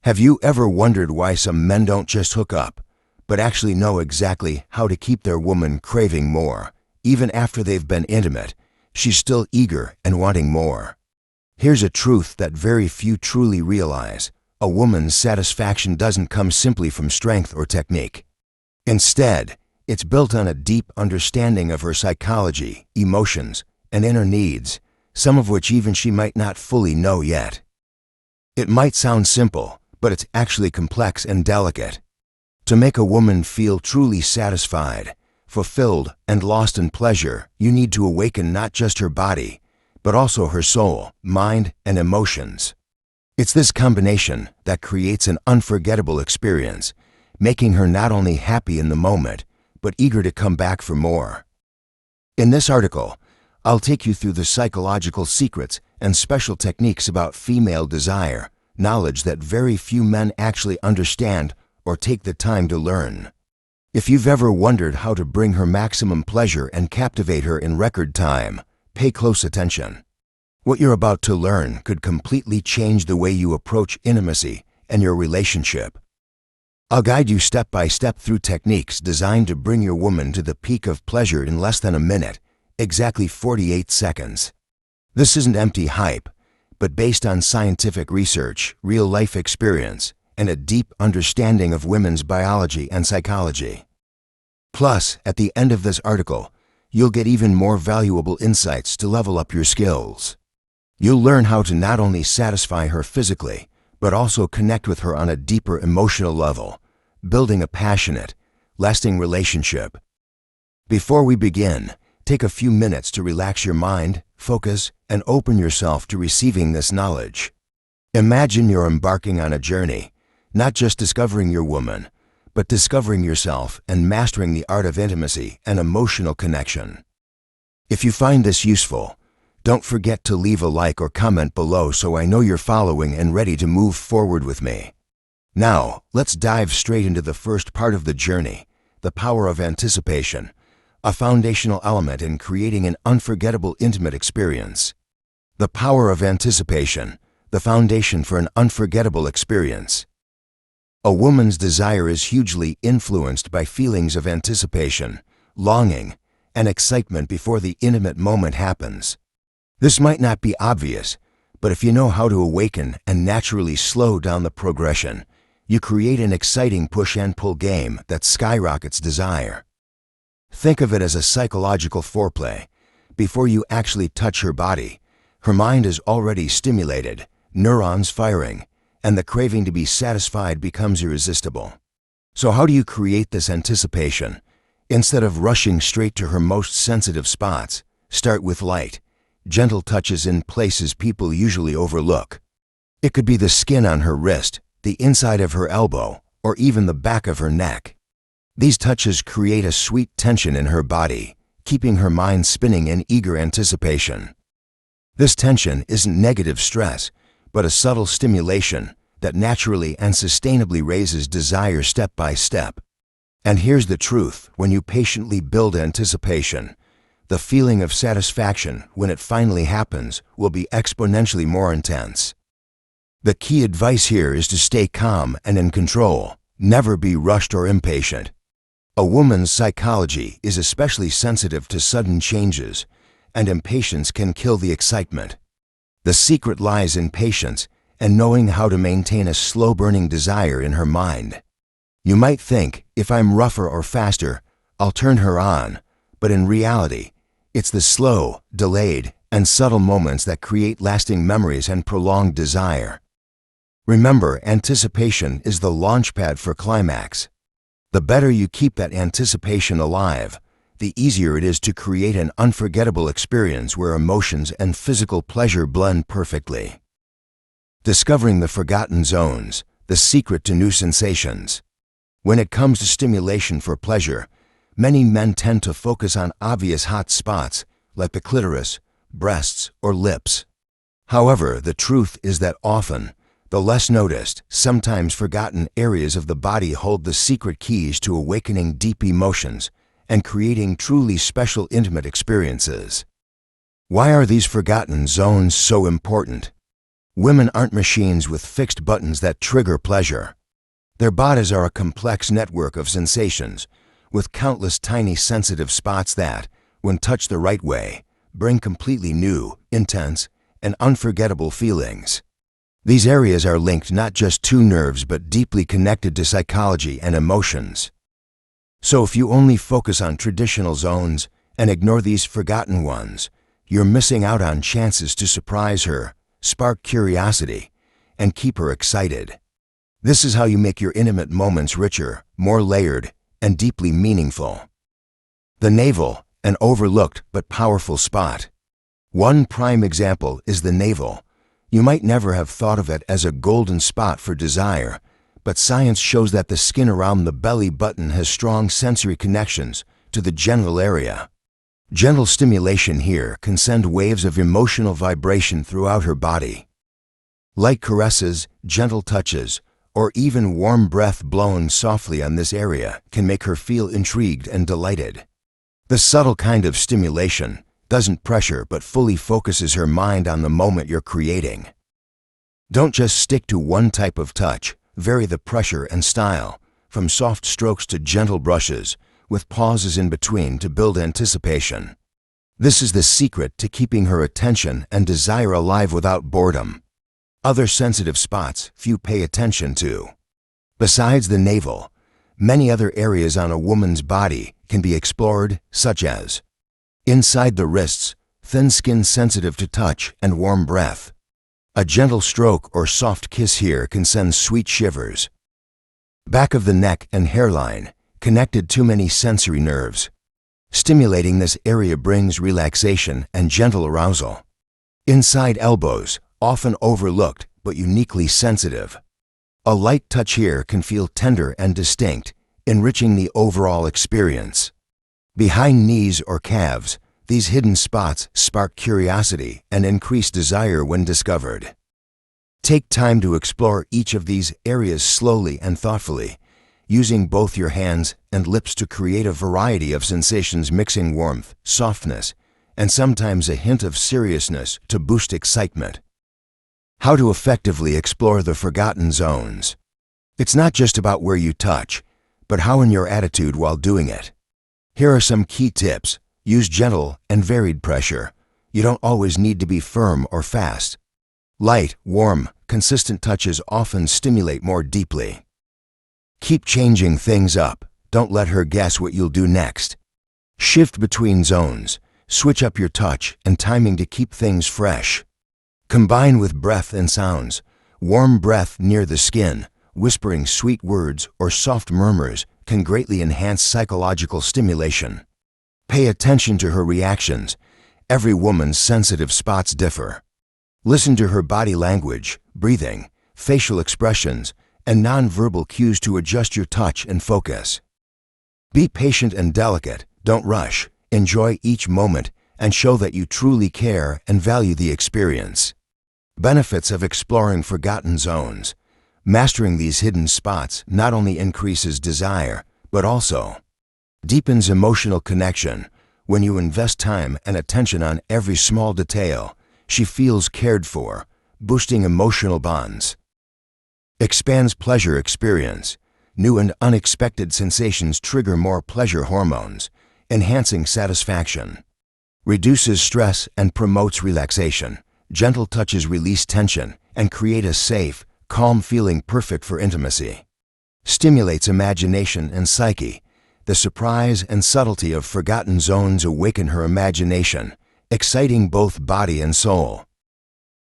Have you ever wondered why some men don't just hook up, but actually know exactly how to keep their woman craving more? Even after they've been intimate, she's still eager and wanting more. Here's a truth that very few truly realize. A woman's satisfaction doesn't come simply from strength or technique. Instead, it's built on a deep understanding of her psychology, emotions, and inner needs, some of which even she might not fully know yet. It might sound simple, but it's actually complex and delicate. To make a woman feel truly satisfied, fulfilled, and lost in pleasure, you need to awaken not just her body, but also her soul, mind, and emotions. It's this combination that creates an unforgettable experience, making her not only happy in the moment, but eager to come back for more. In this article, I'll take you through the psychological secrets and special techniques about female desire, knowledge that very few men actually understand or take the time to learn. If you've ever wondered how to bring her maximum pleasure and captivate her in record time, pay close attention. What you're about to learn could completely change the way you approach intimacy and your relationship. I'll guide you step by step through techniques designed to bring your woman to the peak of pleasure in less than a minute, exactly 48 seconds. This isn't empty hype, but based on scientific research, real-life experience, and a deep understanding of women's biology and psychology. Plus, at the end of this article, you'll get even more valuable insights to level up your skills. You'll learn how to not only satisfy her physically, but also connect with her on a deeper emotional level, building a passionate, lasting relationship. Before we begin, take a few minutes to relax your mind, focus, and open yourself to receiving this knowledge. Imagine you're embarking on a journey, not just discovering your woman, but discovering yourself and mastering the art of intimacy and emotional connection. If you find this useful, don't forget to leave a like or comment below so I know you're following and ready to move forward with me. Now, let's dive straight into the first part of the journey, the power of anticipation, a foundational element in creating an unforgettable intimate experience. The power of anticipation, the foundation for an unforgettable experience. A woman's desire is hugely influenced by feelings of anticipation, longing, and excitement before the intimate moment happens. This might not be obvious, but if you know how to awaken and naturally slow down the progression, you create an exciting push and pull game that skyrockets desire. Think of it as a psychological foreplay. Before you actually touch her body, her mind is already stimulated, neurons firing, and the craving to be satisfied becomes irresistible. So how do you create this anticipation? Instead of rushing straight to her most sensitive spots, start with light, gentle touches in places people usually overlook. It could be the skin on her wrist, the inside of her elbow, or even the back of her neck. These touches create a sweet tension in her body, keeping her mind spinning in eager anticipation. This tension isn't negative stress, but a subtle stimulation that naturally and sustainably raises desire step by step. And here's the truth: when you patiently build anticipation, the feeling of satisfaction when it finally happens will be exponentially more intense. The key advice here is to stay calm and in control, never be rushed or impatient. A woman's psychology is especially sensitive to sudden changes, and impatience can kill the excitement. The secret lies in patience and knowing how to maintain a slow-burning desire in her mind. You might think, if I'm rougher or faster, I'll turn her on, but in reality, it's the slow, delayed, and subtle moments that create lasting memories and prolonged desire. Remember, anticipation is the launchpad for climax. The better you keep that anticipation alive, the easier it is to create an unforgettable experience where emotions and physical pleasure blend perfectly. Discovering the forgotten zones, the secret to new sensations. When it comes to stimulation for pleasure, many men tend to focus on obvious hot spots like the clitoris, breasts, or lips. However, the truth is that often, the less noticed, sometimes forgotten areas of the body hold the secret keys to awakening deep emotions and creating truly special intimate experiences. Why are these forgotten zones so important? Women aren't machines with fixed buttons that trigger pleasure. Their bodies are a complex network of sensations, with countless tiny sensitive spots that, when touched the right way, bring completely new, intense, and unforgettable feelings. These areas are linked not just to nerves but deeply connected to psychology and emotions. So if you only focus on traditional zones and ignore these forgotten ones, you're missing out on chances to surprise her, spark curiosity, and keep her excited. This is how you make your intimate moments richer, more layered, and deeply meaningful. The navel, an overlooked but powerful spot. One prime example is the navel. You might never have thought of it as a golden spot for desire, but science shows that the skin around the belly button has strong sensory connections to the genital area. Gentle stimulation here can send waves of emotional vibration throughout her body. Light caresses, gentle touches, or even warm breath blown softly on this area can make her feel intrigued and delighted. The subtle kind of stimulation doesn't pressure but fully focuses her mind on the moment you're creating. Don't just stick to one type of touch, vary the pressure and style, from soft strokes to gentle brushes, with pauses in between to build anticipation. This is the secret to keeping her attention and desire alive without boredom. Other sensitive spots few pay attention to. Besides the navel, many other areas on a woman's body can be explored, such as inside the wrists, thin skin sensitive to touch and warm breath. A gentle stroke or soft kiss here can send sweet shivers. Back of the neck and hairline, connected to many sensory nerves. Stimulating this area brings relaxation and gentle arousal. Inside elbows, often overlooked but uniquely sensitive. A light touch here can feel tender and distinct, enriching the overall experience. Behind knees or calves, these hidden spots spark curiosity and increase desire when discovered. Take time to explore each of these areas slowly and thoughtfully, using both your hands and lips to create a variety of sensations mixing warmth, softness, and sometimes a hint of seriousness to boost excitement. How to effectively explore the forgotten zones. It's not just about where you touch, but how in your attitude while doing it. Here are some key tips. Use gentle and varied pressure. You don't always need to be firm or fast. Light, warm, consistent touches often stimulate more deeply. Keep changing things up. Don't let her guess what you'll do next. Shift between zones. Switch up your touch and timing to keep things fresh. Combine with breath and sounds. Warm breath near the skin, whispering sweet words or soft murmurs can greatly enhance psychological stimulation. Pay attention to her reactions. Every woman's sensitive spots differ. Listen to her body language, breathing, facial expressions, and nonverbal cues to adjust your touch and focus. Be patient and delicate. Don't rush. Enjoy each moment and show that you truly care and value the experience. Benefits of exploring forgotten zones. Mastering these hidden spots not only increases desire, but also deepens emotional connection. When you invest time and attention on every small detail, she feels cared for, boosting emotional bonds. Expands pleasure experience. New and unexpected sensations trigger more pleasure hormones, enhancing satisfaction. Reduces stress and promotes relaxation. Gentle touches release tension and create a safe, calm feeling perfect for intimacy. Stimulates imagination and psyche. The surprise and subtlety of forgotten zones awaken her imagination, exciting both body and soul.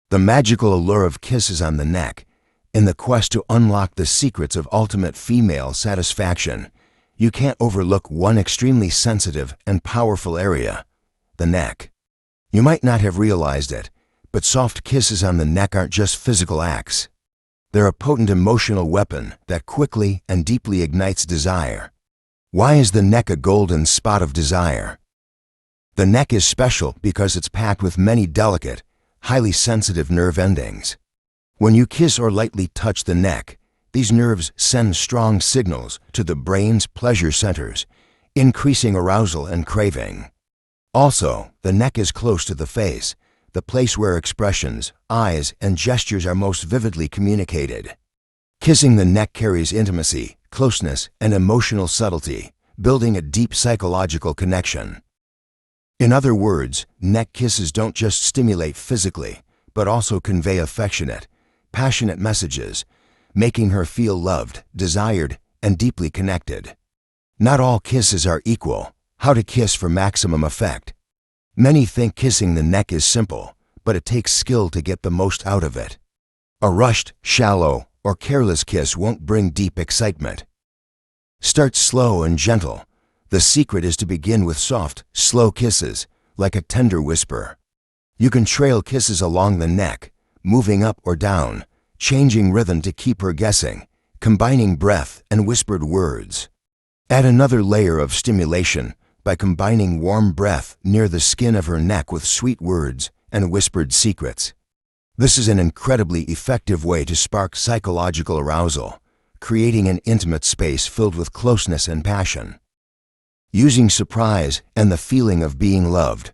The magical allure of kisses on the neck. In the quest to unlock the secrets of ultimate female satisfaction, you can't overlook one extremely sensitive and powerful area, the neck. You might not have realized it, but soft kisses on the neck aren't just physical acts. They're a potent emotional weapon that quickly and deeply ignites desire. Why is the neck a golden spot of desire? The neck is special because it's packed with many delicate, highly sensitive nerve endings. When you kiss or lightly touch the neck, these nerves send strong signals to the brain's pleasure centers, increasing arousal and craving. Also, the neck is close to the face, the place where expressions, eyes, and gestures are most vividly communicated. Kissing the neck carries intimacy, closeness, and emotional subtlety, building a deep psychological connection. In other words, neck kisses don't just stimulate physically, but also convey affectionate, passionate messages, making her feel loved, desired, and deeply connected. Not all kisses are equal. How to kiss for maximum effect. Many think kissing the neck is simple, but it takes skill to get the most out of it. A rushed, shallow, or careless kiss won't bring deep excitement. Start slow and gentle. The secret is to begin with soft, slow kisses, like a tender whisper. You can trail kisses along the neck, moving up or down, changing rhythm to keep her guessing, combining breath and whispered words. Add another layer of stimulation by combining warm breath near the skin of her neck with sweet words and whispered secrets. This is an incredibly effective way to spark psychological arousal, creating an intimate space filled with closeness and passion. Using surprise and the feeling of being loved.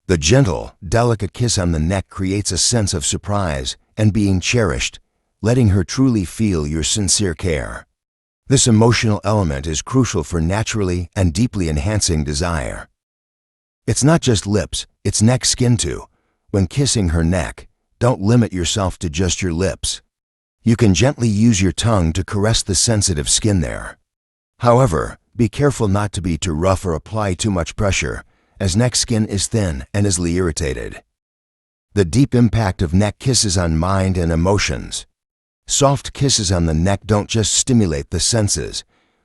The gentle, delicate kiss on the neck creates a sense of surprise and being cherished, letting her truly feel your sincere care. This emotional element is crucial for naturally and deeply enhancing desire. It's not just lips, it's neck skin too. When kissing her neck, don't limit yourself to just your lips. You can gently use your tongue to caress the sensitive skin there. However, be careful not to be too rough or apply too much pressure, as neck skin is thin and easily irritated. The deep impact of neck kisses on mind and emotions. Soft kisses on the neck don't just stimulate the senses,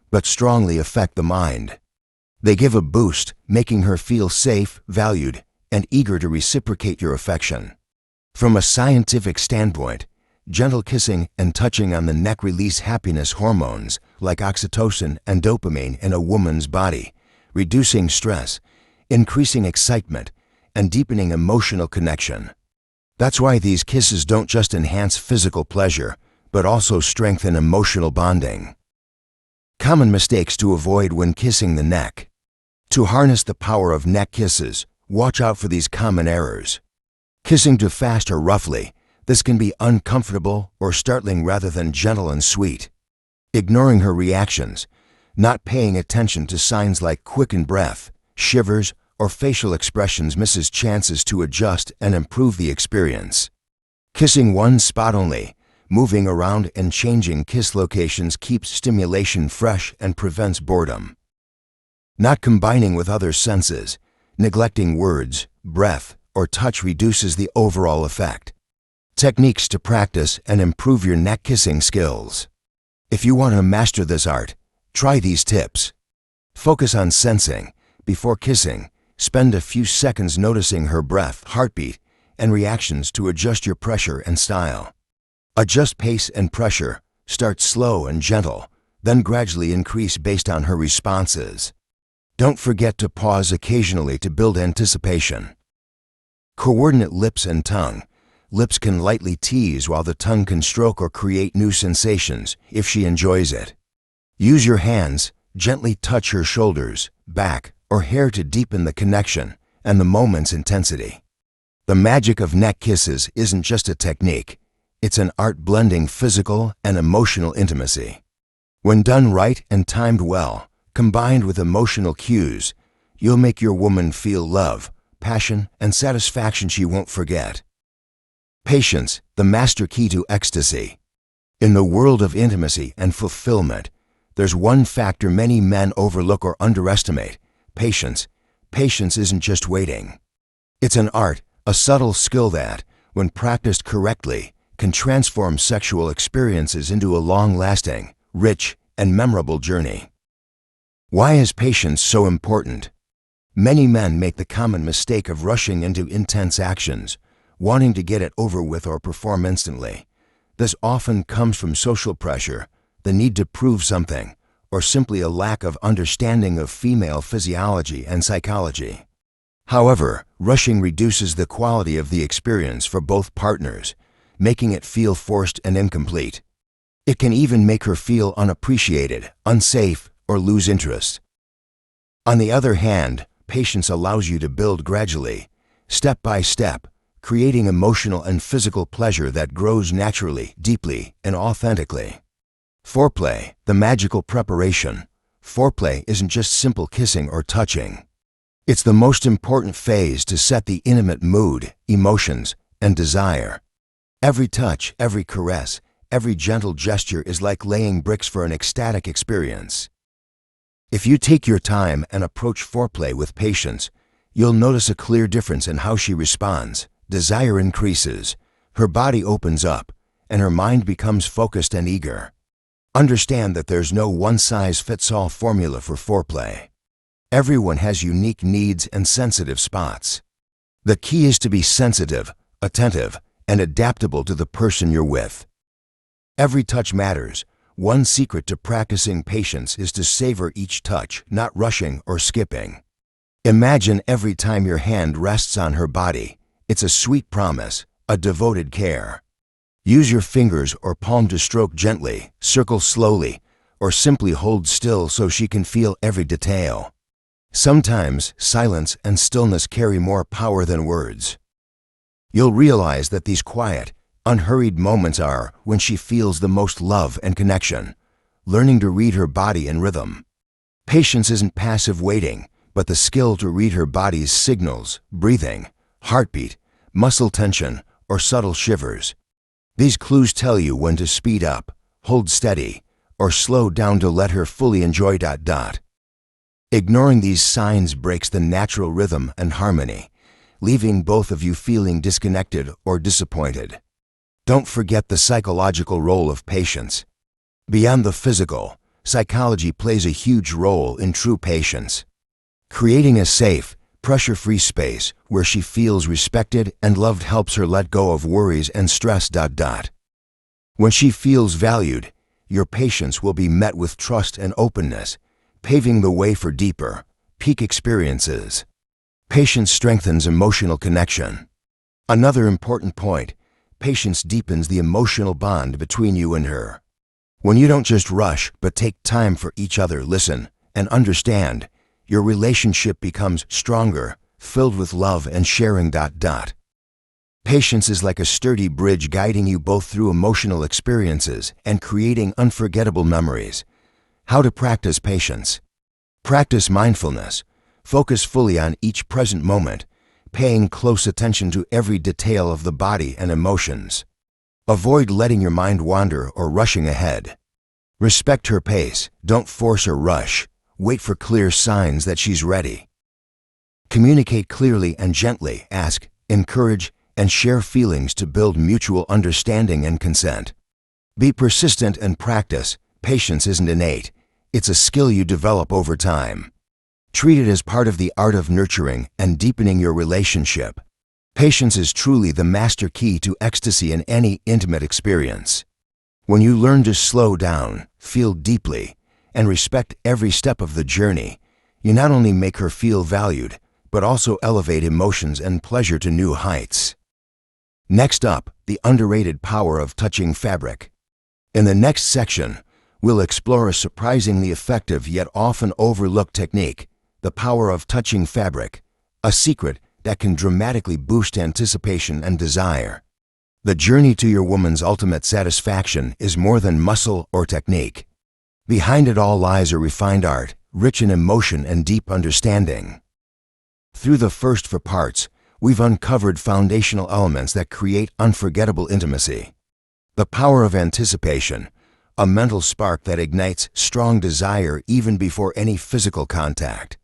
but strongly affect the mind. They give a boost, making her feel safe, valued, and eager to reciprocate your affection. From a scientific standpoint, gentle kissing and touching on the neck release happiness hormones like oxytocin and dopamine in a woman's body, reducing stress, increasing excitement, and deepening emotional connection. That's why these kisses don't just enhance physical pleasure, but also strengthen emotional bonding. Common mistakes to avoid when kissing the neck. To harness the power of neck kisses, watch out for these common errors. Kissing too fast or roughly. This can be uncomfortable or startling rather than gentle and sweet. Ignoring her reactions, not paying attention to signs like quickened breath, shivers, or facial expressions misses chances to adjust and improve the experience. Kissing one spot only, moving around and changing kiss locations keeps stimulation fresh and prevents boredom. Not combining with other senses, neglecting words, breath, or touch reduces the overall effect. Techniques to practice and improve your neck kissing skills. If you want to master this art, try these tips. Focus on sensing. Before kissing, spend a few seconds noticing her breath, heartbeat, and reactions to adjust your pressure and style. Adjust pace and pressure. Start slow and gentle, then gradually increase based on her responses. Don't forget to pause occasionally to build anticipation. Coordinate lips and tongue. Lips can lightly tease while the tongue can stroke or create new sensations if she enjoys it. Use your hands, gently touch her shoulders, back, or hair to deepen the connection and the moment's intensity. The magic of neck kisses isn't just a technique. It's an art blending physical and emotional intimacy. When done right and timed well, combined with emotional cues, you'll make your woman feel love, passion, and satisfaction she won't forget. Patience, the master key to ecstasy. In the world of intimacy and fulfillment, there's one factor many men overlook or underestimate: patience. Patience isn't just waiting. It's an art, a subtle skill that, when practiced correctly, can transform sexual experiences into a long-lasting, rich, and memorable journey. Why is patience so important? Many men make the common mistake of rushing into intense actions, wanting to get it over with or perform instantly. This often comes from social pressure, the need to prove something, or simply a lack of understanding of female physiology and psychology. However, rushing reduces the quality of the experience for both partners, making it feel forced and incomplete. It can even make her feel unappreciated, unsafe, or lose interest. On the other hand, patience allows you to build gradually, step by step, creating emotional and physical pleasure that grows naturally, deeply, and authentically. Foreplay, the magical preparation. Foreplay isn't just simple kissing or touching. It's the most important phase to set the intimate mood, emotions, and desire. Every touch, every caress, every gentle gesture is like laying bricks for an ecstatic experience. If you take your time and approach foreplay with patience, you'll notice a clear difference in how she responds. Desire increases, her body opens up, and her mind becomes focused and eager. Understand that there's no one-size-fits-all formula for foreplay. Everyone has unique needs and sensitive spots. The key is to be sensitive, attentive, and adaptable to the person you're with. Every touch matters. One secret to practicing patience is to savor each touch, not rushing or skipping. Imagine every time your hand rests on her body. It's a sweet promise, a devoted care. Use your fingers or palm to stroke gently, circle slowly, or simply hold still so she can feel every detail. Sometimes silence and stillness carry more power than words. You'll realize that these quiet, unhurried moments are when she feels the most love and connection, learning to read her body and rhythm. Patience isn't passive waiting, but the skill to read her body's signals, breathing, heartbeat, muscle tension, or subtle shivers. These clues tell you when to speed up, hold steady, or slow down to let her fully enjoy. Ignoring these signs breaks the natural rhythm and harmony, leaving both of you feeling disconnected or disappointed. Don't forget the psychological role of patience. Beyond the physical, psychology plays a huge role in true patience. Creating a safe, pressure-free space where she feels respected and loved helps her let go of worries and stress. When she feels valued, your patience will be met with trust and openness, paving the way for deeper, peak experiences. Patience strengthens emotional connection. Another important point, patience deepens the emotional bond between you and her. When you don't just rush, but take time for each other, listen, and understand, your relationship becomes stronger, filled with love and sharing. Patience is like a sturdy bridge guiding you both through emotional experiences and creating unforgettable memories. How to practice patience? Practice mindfulness. Focus fully on each present moment, paying close attention to every detail of the body and emotions. Avoid letting your mind wander or rushing ahead. Respect her pace. Don't force or rush. Wait for clear signs that she's ready. Communicate clearly and gently. Ask, encourage, and share feelings to build mutual understanding and consent. Be persistent and practice. Patience isn't innate. It's a skill you develop over time. Treat it as part of the art of nurturing and deepening your relationship. Patience is truly the master key to ecstasy in any intimate experience. When you learn to slow down, feel deeply, and respect every step of the journey, you not only make her feel valued, but also elevate emotions and pleasure to new heights. Next up, the underrated power of touching fabric. In the next section, we'll explore a surprisingly effective yet often overlooked technique, the power of touching fabric, a secret that can dramatically boost anticipation and desire. The journey to your woman's ultimate satisfaction is more than muscle or technique. Behind it all lies a refined art, rich in emotion and deep understanding. Through the first four parts, we've uncovered foundational elements that create unforgettable intimacy. The power of anticipation, a mental spark that ignites strong desire even before any physical contact.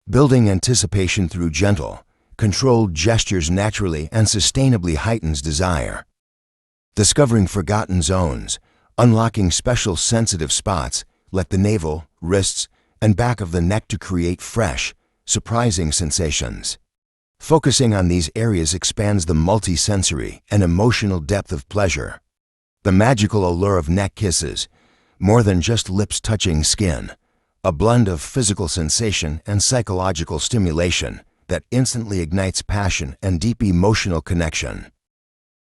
Building anticipation through gentle, controlled gestures naturally and sustainably heightens desire. Discovering forgotten zones, unlocking special sensitive spots like the navel, wrists, and back of the neck to create fresh, surprising sensations. Focusing on these areas expands the multi-sensory and emotional depth of pleasure. The magical allure of neck kisses, more than just lips touching skin, a blend of physical sensation and psychological stimulation that instantly ignites passion and deep emotional connection.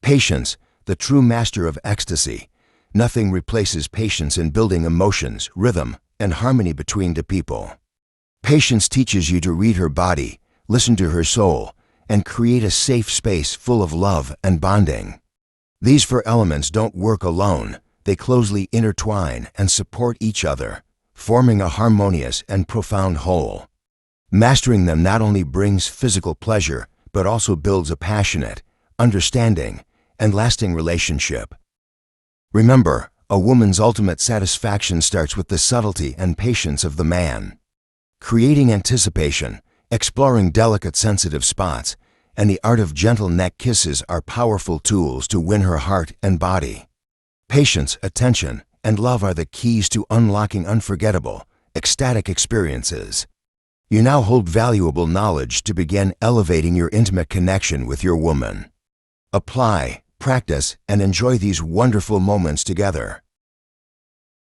Patience, the true master of ecstasy. Nothing replaces patience in building emotions, rhythm, and harmony between the people. Patience teaches you to read her body, listen to her soul, and create a safe space full of love and bonding. These four elements don't work alone. They closely intertwine and support each other, forming a harmonious and profound whole. Mastering them not only brings physical pleasure, but also builds a passionate, understanding, and lasting relationship. Remember, a woman's ultimate satisfaction starts with the subtlety and patience of the man. Creating anticipation, exploring delicate sensitive spots, and the art of gentle neck kisses are powerful tools to win her heart and body. Patience, attention, and love are the keys to unlocking unforgettable, ecstatic experiences. You now hold valuable knowledge to begin elevating your intimate connection with your woman. Apply, practice, and enjoy these wonderful moments together.